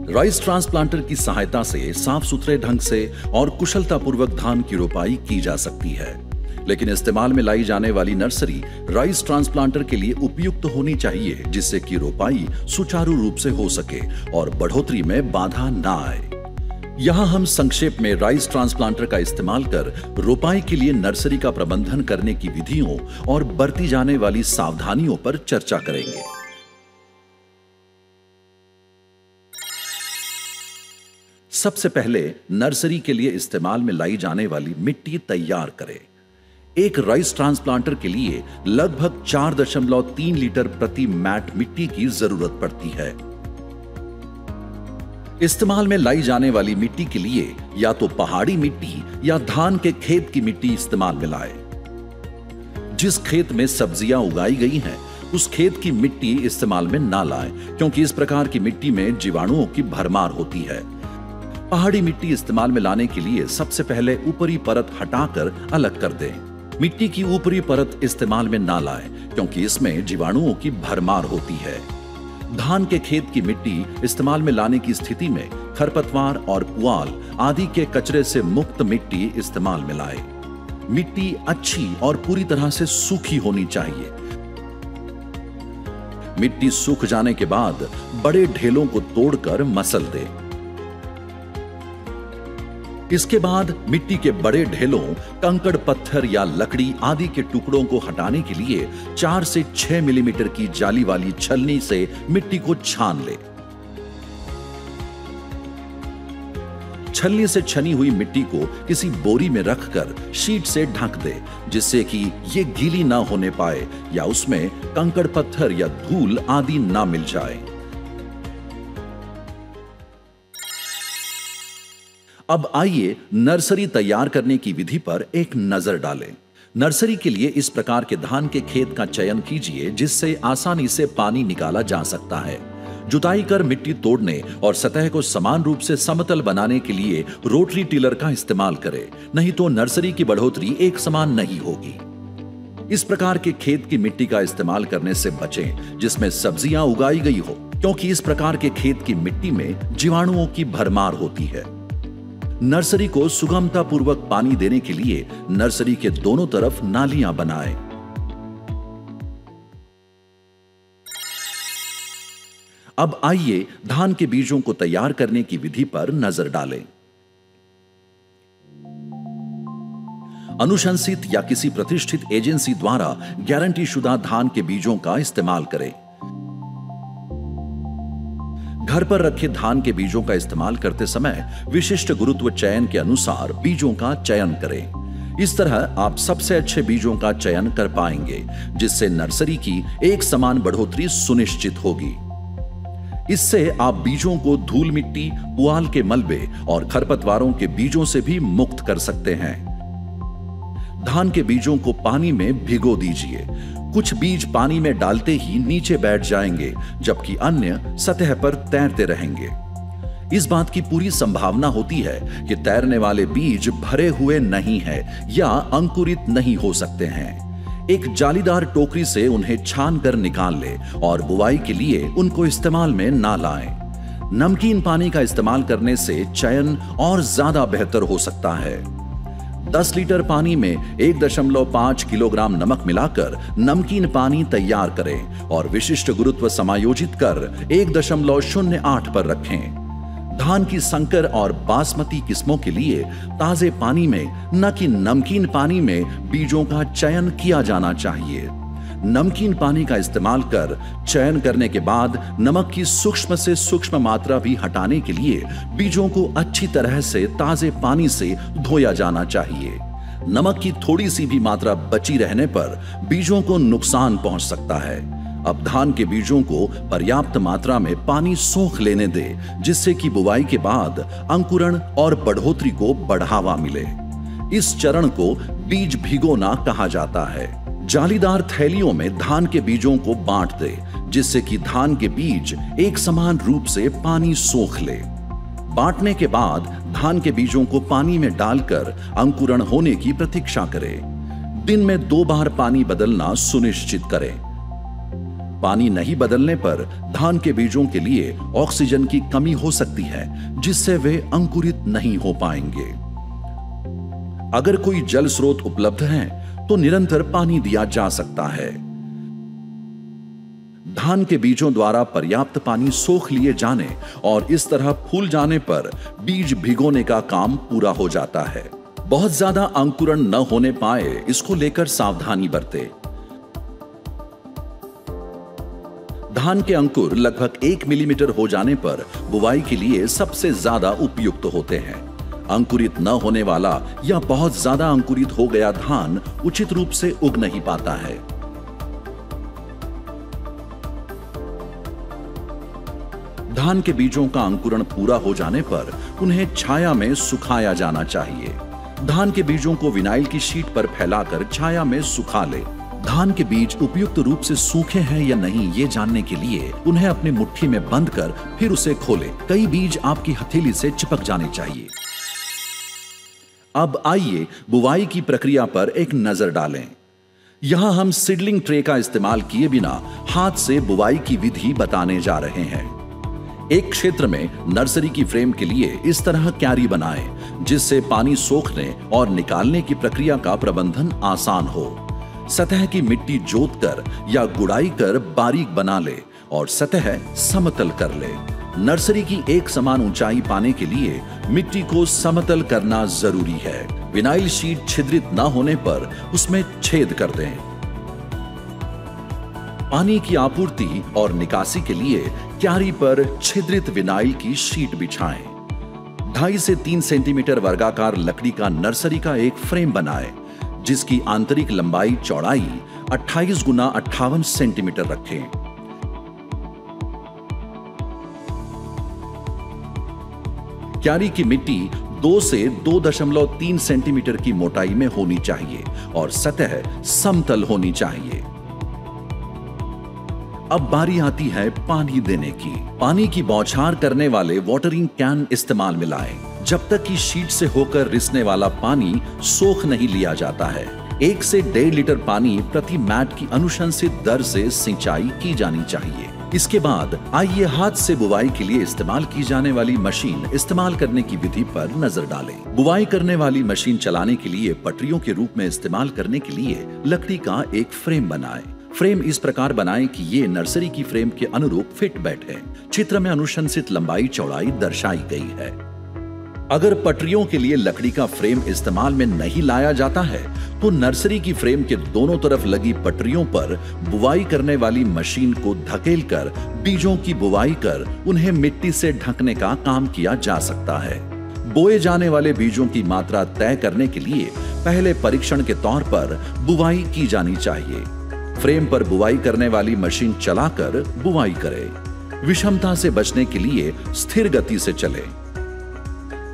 Rice transplanter की सहायता से साफ सुथरे ढंग से और कुशलतापूर्वक धान की रोपाई की जा सकती है, लेकिन इस्तेमाल में लाई जाने वाली नर्सरी राइस ट्रांसप्लांटर के लिए उपयुक्त होनी चाहिए, जिससे कि रोपाई सुचारू रूप से हो सके और बढ़ोतरी में बाधा ना आए। यहां हम संक्षेप में राइस ट्रांसप्लांटर का इस्तेमाल कर रोपाई के लिए नर्सरी का प्रबंधन करने की विधियों और बरती जाने वाली सावधानियों पर चर्चा करेंगे। सबसे पहले नर्सरी के लिए इस्तेमाल में लाई जाने वाली मिट्टी तैयार करें। एक राइस ट्रांसप्लांटर के लिए लगभग 4.3 लीटर प्रति मैट मिट्टी की जरूरत पड़ती है। इस्तेमाल में लाई जाने वाली मिट्टी के लिए या तो पहाड़ी मिट्टी या धान के खेत की मिट्टी इस्तेमाल में लाएं। जिस खेत में सब्जियां उगाई गई हैं, उस खेत की मिट्टी इस्तेमाल में ना लाएं, क्योंकि इस प्रकार की मिट्टी में जीवाणुओं की भरमार होती है। पहाड़ी मिट्टी इस्तेमाल में लाने के लिए सबसे पहले ऊपरी परत हटाकर अलग कर दें। मिट्टी की ऊपरी परत इस्तेमाल में ना लाएं, क्योंकि इसमें जीवाणुओं की भरमार होती है। धान के खेत की मिट्टी इस्तेमाल में लाने की स्थिति में खरपतवार और पुआल आदि के कचरे से मुक्त मिट्टी इस्तेमाल में लाएं। मिट्टी अच्छी और पूरी तरह से सूखी होनी चाहिए। मिट्टी सूख जाने के बाद बड़े ढेलों को तोड़कर मसल दें। इसके बाद मिट्टी के बड़े ढेलों, कंकड़ पत्थर या लकड़ी आदि के टुकड़ों को हटाने के लिए 4 से 6 मिलीमीटर की जाली वाली छलनी से मिट्टी को छान ले। छलनी से छनी हुई मिट्टी को किसी बोरी में रखकर शीट से ढक दे, जिससे कि ये गीली ना होने पाए या उसमें कंकड़ पत्थर या धूल आदि ना मिल जाए। अब आइए नर्सरी तैयार करने की विधि पर एक नजर डालें। नर्सरी के लिए इस प्रकार के धान के खेत का चयन कीजिए, जिससे आसानी से पानी निकाला जा सकता है। जुताई कर मिट्टी तोड़ने और सतह को समान रूप से समतल बनाने के लिए रोटरी टिलर का इस्तेमाल करें, नहीं तो नर्सरी की बढ़ोतरी एक समान नहीं होगी। इस प्रकार के खेत की मिट्टी का इस्तेमाल करने से बचें जिसमें सब्जियां उगाई गई हो, क्योंकि इस प्रकार के खेत की मिट्टी में जीवाणुओं की भरमार होती है। नर्सरी को सुगमता पूर्वक पानी देने के लिए नर्सरी के दोनों तरफ नालियां बनाएं। अब आइए धान के बीजों को तैयार करने की विधि पर नजर डालें। अनुशंसित या किसी प्रतिष्ठित एजेंसी द्वारा गारंटी शुदा धान के बीजों का इस्तेमाल करें। घर पर रखे धान के बीजों का इस्तेमाल करते समय विशिष्ट गुरुत्व चयन के अनुसार बीजों का चयन करें। इस तरह आप सबसे अच्छे बीजों का चयन कर पाएंगे, जिससे नर्सरी की एक समान बढ़ोतरी सुनिश्चित होगी। इससे आप बीजों को धूल मिट्टी, पुआल के मलबे और खरपतवारों के बीजों से भी मुक्त कर सकते हैं। धान के बीजों को पानी में भिगो दीजिए। कुछ बीज पानी में डालते ही नीचे बैठ जाएंगे, जबकि अन्य सतह पर तैरते रहेंगे। इस बात की पूरी संभावना होती है कि तैरने वाले बीज भरे हुए नहीं है या अंकुरित नहीं हो सकते हैं। एक जालीदार टोकरी से उन्हें छान कर निकाल ले और बुवाई के लिए उनको इस्तेमाल में ना लाएं। नमकीन पानी का इस्तेमाल करने से चयन और ज्यादा बेहतर हो सकता है। 10 लीटर पानी में 1.5 किलोग्राम नमक मिलाकर नमकीन पानी तैयार करें और विशिष्ट गुरुत्व समायोजित कर 1.08 पर रखें। धान की संकर और बासमती किस्मों के लिए ताजे पानी में, न कि नमकीन पानी में बीजों का चयन किया जाना चाहिए। नमकीन पानी का इस्तेमाल कर चयन करने के बाद नमक की सूक्ष्म से सूक्ष्म मात्रा भी हटाने के लिए बीजों को अच्छी तरह से ताजे पानी से धोया जाना चाहिए। नमक की थोड़ी सी भी मात्रा बची रहने पर बीजों को नुकसान पहुंच सकता है। अब धान के बीजों को पर्याप्त मात्रा में पानी सोख लेने दे, जिससे कि बुवाई के बाद अंकुरण और बढ़ोतरी को बढ़ावा मिले। इस चरण को बीज भिगोना कहा जाता है। जालीदार थैलियों में धान के बीजों को बांट दे, जिससे कि धान के बीज एक समान रूप से पानी सोख ले। बांटने के बाद धान के बीजों को पानी में डालकर अंकुरण होने की प्रतीक्षा करें। दिन में 2 बार पानी बदलना सुनिश्चित करें। पानी नहीं बदलने पर धान के बीजों के लिए ऑक्सीजन की कमी हो सकती है, जिससे वे अंकुरित नहीं हो पाएंगे। अगर कोई जल स्रोत उपलब्ध है तो निरंतर पानी दिया जा सकता है। धान के बीजों द्वारा पर्याप्त पानी सोख लिए जाने और इस तरह फूल जाने पर बीज भिगोने का काम पूरा हो जाता है। बहुत ज्यादा अंकुरण न होने पाए, इसको लेकर सावधानी बरतें। धान के अंकुर लगभग 1 मिलीमीटर हो जाने पर बुवाई के लिए सबसे ज्यादा उपयुक्त होते हैं। अंकुरित न होने वाला या बहुत ज्यादा अंकुरित हो गया धान उचित रूप से उग नहीं पाता है। धान के बीजों का अंकुरण पूरा हो जाने पर उन्हें छाया में सुखाया जाना चाहिए। धान के बीजों को विनाइल की शीट पर फैलाकर छाया में सुखा ले। धान के बीज उपयुक्त रूप से सूखे हैं या नहीं, ये जानने के लिए उन्हें अपनी मुट्ठी में बंद कर फिर उसे खोलें। कई बीज आपकी हथेली से चिपक जाने चाहिए। अब आइए बुवाई की प्रक्रिया पर एक नजर डालें। यहां हम सीडलिंग ट्रे का इस्तेमाल किए बिना हाथ से बुवाई की विधि बताने जा रहे हैं। एक क्षेत्र में नर्सरी की फ्रेम के लिए इस तरह क्यारी बनाएं, जिससे पानी सोखने और निकालने की प्रक्रिया का प्रबंधन आसान हो। सतह की मिट्टी जोतकर या गुड़ाई कर बारीक बना ले और सतह समतल कर ले। नर्सरी की एक समान ऊंचाई पाने के लिए मिट्टी को समतल करना जरूरी है। विनाइल शीट छिद्रित न होने पर उसमें छेद कर दें। पानी की आपूर्ति और निकासी के लिए क्यारी पर छिद्रित विनाइल की शीट बिछाएं। 2.5 से 3 सेंटीमीटर वर्गाकार लकड़ी का नर्सरी का एक फ्रेम बनाएं, जिसकी आंतरिक लंबाई चौड़ाई 28 गुना 58 सेंटीमीटर रखें। क्यारी की मिट्टी 2 से 2.3 सेंटीमीटर की मोटाई में होनी चाहिए और सतह समतल होनी चाहिए। अब बारी आती है पानी देने की। पानी की बौछार करने वाले वाटरिंग कैन इस्तेमाल में लाएं। जब तक कि शीट से होकर रिसने वाला पानी सोख नहीं लिया जाता है। 1 से 1.5 लीटर पानी प्रति मैट की अनुशंसित दर से सिंचाई की जानी चाहिए। इसके बाद आइए हाथ से बुवाई के लिए इस्तेमाल की जाने वाली मशीन इस्तेमाल करने की विधि पर नजर डालें। बुवाई करने वाली मशीन चलाने के लिए पटरियों के रूप में इस्तेमाल करने के लिए लकड़ी का एक फ्रेम बनाएं। फ्रेम इस प्रकार बनाएं कि ये नर्सरी की फ्रेम के अनुरूप फिट बैठे। चित्र में अनुशंसित लंबाई चौड़ाई दर्शाई गई है। अगर पटरियों के लिए लकड़ी का फ्रेम इस्तेमाल में नहीं लाया जाता है तो नर्सरी की फ्रेम के दोनों तरफ लगी पटरियों पर बुवाई करने वाली मशीन को धकेलकर बीजों की बुवाई कर उन्हें मिट्टी से ढकने का काम किया जा सकता है। बोए जाने वाले बीजों की मात्रा तय करने के लिए पहले परीक्षण के तौर पर बुवाई की जानी चाहिए। फ्रेम पर बुवाई करने वाली मशीन चलाकर बुवाई करें। विषमता से बचने के लिए स्थिर गति से चले।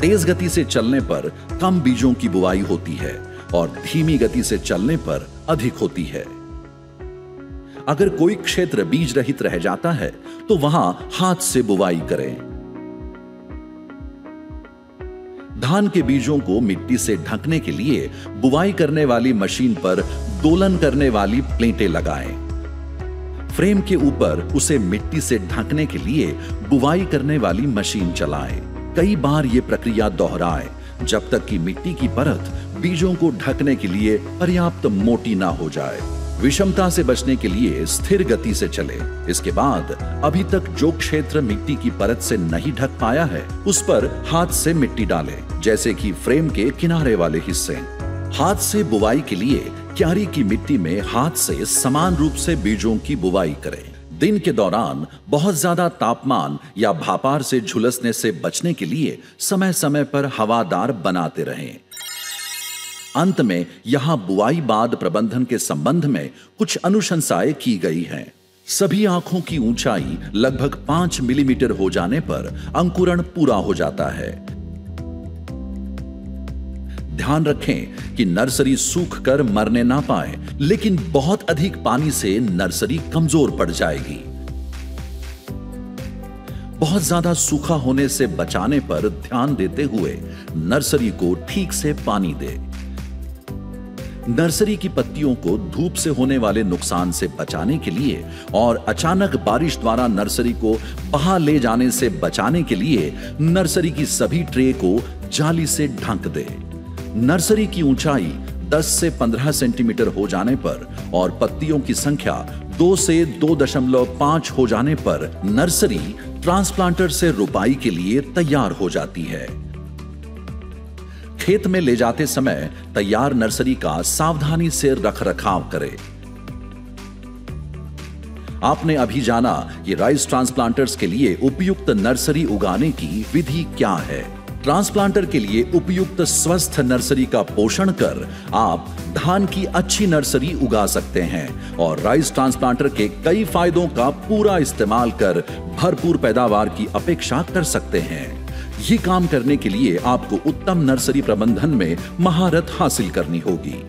तेज गति से चलने पर कम बीजों की बुवाई होती है और धीमी गति से चलने पर अधिक होती है। अगर कोई क्षेत्र बीज रहित रह जाता है तो वहां हाथ से बुवाई करें। धान के बीजों को मिट्टी से ढकने के लिए बुवाई करने वाली मशीन पर दोलन करने वाली प्लेटें लगाएं। फ्रेम के ऊपर उसे मिट्टी से ढकने के लिए बुवाई करने वाली मशीन चलाएं। कई बार ये प्रक्रिया दोहराएं जब तक कि मिट्टी की परत बीजों को ढकने के लिए पर्याप्त मोटी ना हो जाए। विषमता से बचने के लिए स्थिर गति से चले। इसके बाद अभी तक जो क्षेत्र मिट्टी की परत से नहीं ढक पाया है उस पर हाथ से मिट्टी डालें, जैसे कि फ्रेम के किनारे वाले हिस्से। हाथ से बुवाई के लिए क्यारी की मिट्टी में हाथ से समान रूप से बीजों की बुवाई करें। दिन के दौरान बहुत ज्यादा तापमान या भापार से झुलसने से बचने के लिए समय समय पर हवादार बनाते रहें। अंत में यहां बुआई बाद प्रबंधन के संबंध में कुछ अनुशंसाएं की गई हैं। सभी आंखों की ऊंचाई लगभग 5 मिलीमीटर हो जाने पर अंकुरण पूरा हो जाता है। ध्यान रखें कि नर्सरी सूख कर मरने ना पाए, लेकिन बहुत अधिक पानी से नर्सरी कमजोर पड़ जाएगी। बहुत ज्यादा सूखा होने से बचाने पर ध्यान देते हुए नर्सरी को ठीक से पानी दे। नर्सरी की पत्तियों को धूप से होने वाले नुकसान से बचाने के लिए और अचानक बारिश द्वारा नर्सरी को बहा ले जाने से बचाने के लिए नर्सरी की सभी ट्रे को जाली से ढक दे। नर्सरी की ऊंचाई 10 से 15 सेंटीमीटर हो जाने पर और पत्तियों की संख्या 2 से 2.5 हो जाने पर नर्सरी ट्रांसप्लांटर से रोपाई के लिए तैयार हो जाती है। खेत में ले जाते समय तैयार नर्सरी का सावधानी से रखरखाव करें। आपने अभी जाना कि राइस ट्रांसप्लांटर्स के लिए उपयुक्त नर्सरी उगाने की विधि क्या है। ट्रांसप्लांटर के लिए उपयुक्त स्वस्थ नर्सरी का पोषण कर आप धान की अच्छी नर्सरी उगा सकते हैं और राइस ट्रांसप्लांटर के कई फायदों का पूरा इस्तेमाल कर भरपूर पैदावार की अपेक्षा कर सकते हैं। ये काम करने के लिए आपको उत्तम नर्सरी प्रबंधन में महारत हासिल करनी होगी।